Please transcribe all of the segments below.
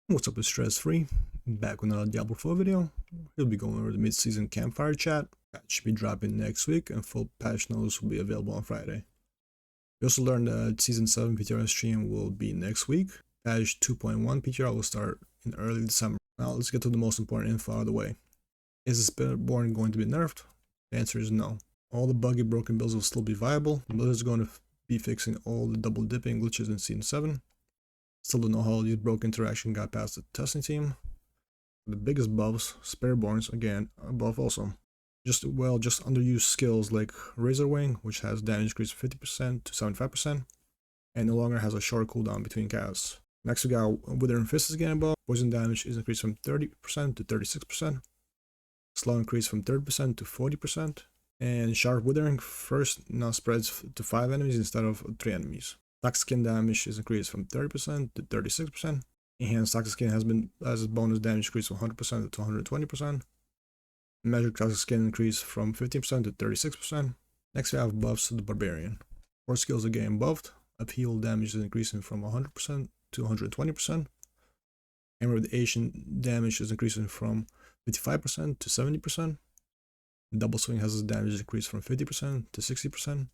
What's up, it's Stress Free, back with another Diablo 4 video. We'll be going over the mid-season Campfire chat. That should be dropping next week, and full patch notes will be available on Friday. We also learned that Season 7 PTR stream will be next week. Patch 2.1 PTR will start in early December. Now let's get to the most important info out of the way. Is the Spiritborn going to be nerfed? The answer is no. All the buggy broken builds will still be viable. Blizzard is going to be fixing all the double dipping glitches in Season 7. Still don't know how these broken interaction got past the testing team. The biggest buffs, Spiritborns, again, above also. Just underused skills like Razor Wing, which has damage increased 50% to 75%, and no longer has a short cooldown between casts. Next we got Withering Fist is getting above. Poison damage is increased from 30% to 36%. Slow increase from 30% to 40%. And Sharp Withering first now spreads to 5 enemies instead of 3 enemies. Toxic Skin damage is increased from 30% to 36%. Enhanced Toxic Skin has its bonus damage increased from 100% to 120%. Measured Toxic Skin increased from 15% to 36%. Next we have buffs to the Barbarian. 4 skills are getting buffed. Upheaval damage is increasing from 100% to 120%. Hammer of the Ancient damage is increasing from 55% to 70%. Double Swing has its damage increased from 50% to 60%.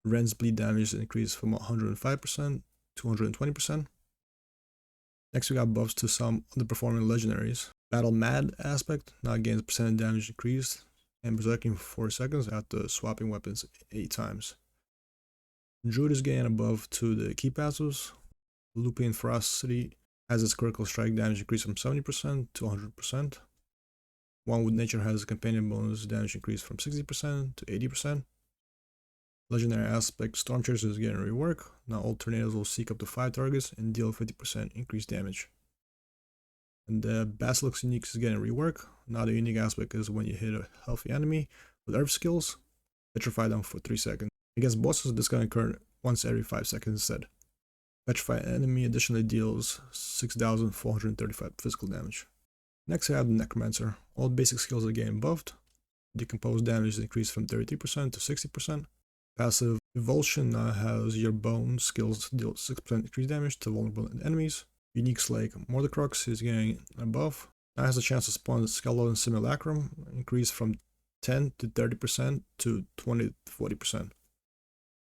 Ren's bleed damage increased from 105% to 120%. Next we got buffs to some underperforming legendaries. Battle Mad aspect now gains percentage damage increased and berserking for 4 seconds after swapping weapons 8 times. Druid is getting a buff to the key passives. Looping Ferocity has its critical strike damage increased from 70% to 100%. One with Nature has a companion bonus damage increased from 60% to 80%. Legendary aspect Storm Chaser is getting rework. Now all tornadoes will seek up to 5 targets and deal 50% increased damage. And the Basilisk unique is getting rework. Now the unique aspect is when you hit a healthy enemy with earth skills, petrify them for 3 seconds. Against bosses, this can occur once every 5 seconds instead. Petrified enemy additionally deals 6,435 physical damage. Next we have the Necromancer. All basic skills are getting buffed. Decomposed damage is increased from 33% to 60%. Passive Evulsion now has your bone skills deal 6% increased damage to vulnerable enemies. Uniques like Mordecrux is getting a buff. Now has a chance to spawn Skeleton Simulacrum, increased from 10 to 30% to 20 to 40%.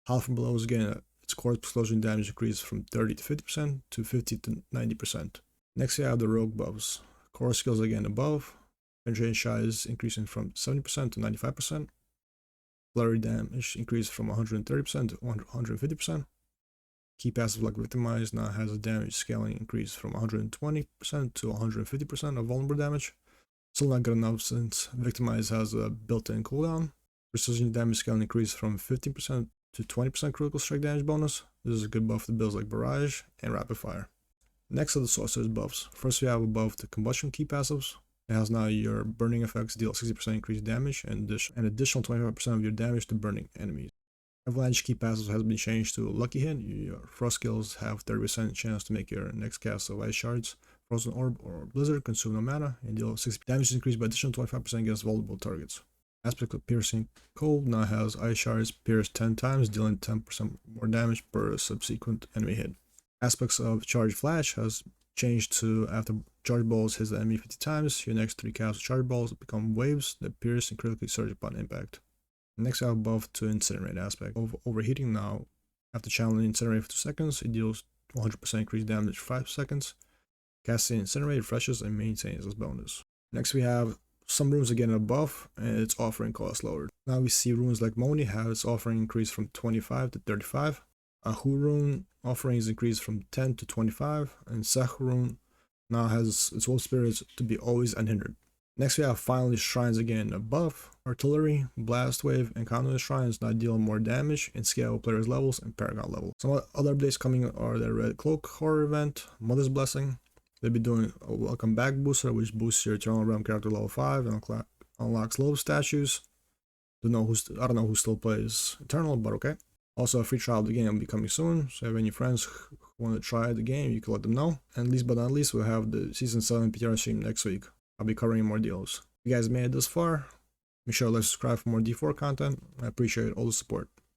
Half from Below is getting its corpse explosion damage increased from 30 to 50% to 50 to 90%. Next we have the Rogue Buffs. Core skills are getting above. Penetration Shot is increasing from 70% to 95%. Flurry damage increased from 130% to 150%. Key passive like Victimize now has a damage scaling increase from 120% to 150% of vulnerable damage. Still not good enough since Victimize has a built-in cooldown. Precision damage scaling increased from 15% to 20% critical strike damage bonus. This is a good buff to builds like Barrage and Rapid Fire. Next are the Sorceress Buffs. First we have above the Combustion key passives. It has now your burning effects deal 60% increased damage and an additional 25% of your damage to burning enemies. Avalanche key passive has been changed to Lucky Hit. Your frost skills have 30% chance to make your next cast of Ice Shards, Frozen Orb, or Blizzard consume no mana and deal 60 damage increased by additional 25% against vulnerable targets. Aspect of Piercing Cold now has Ice Shards pierce 10 times, dealing 10% more damage per subsequent enemy hit. Aspects of Charge Flash has changed to after charge balls hits the enemy 50 times, your next 3 casts of charge balls become waves that pierce and critically surge upon impact. Next I have buff to Incinerate aspect. Of Overheating now, after channeling Incinerate for 2 seconds, it deals 100% increased damage for 5 seconds. Casting Incinerate refreshes and maintains this bonus. Next we have some runes are getting a buff and its offering cost lowered. Now we see runes like Moni have its offering increased from 25 to 35. Ahu rune offering is increased from 10 to 25, and Sech rune now has its Wolf Spirits to be always unhindered. Next we have finally Shrines again a buff. Artillery, Blast Wave, and Conduit Shrines now deal more damage and scale with players' levels and Paragon level. Some other updates coming are the Red Cloak Horror event, Mother's Blessing. They'll be doing a Welcome Back booster, which boosts your Eternal Realm character level 5 and unlocks low statues. I don't know who still plays Eternal, but okay. Also, a free trial of the game will be coming soon, so if you have any friends who want to try the game, you can let them know. And least but not least, we'll have the Season 7 PTR stream next week. I'll be covering more deals. If you guys made it this far, make sure to like, subscribe for more D4 content. I appreciate all the support.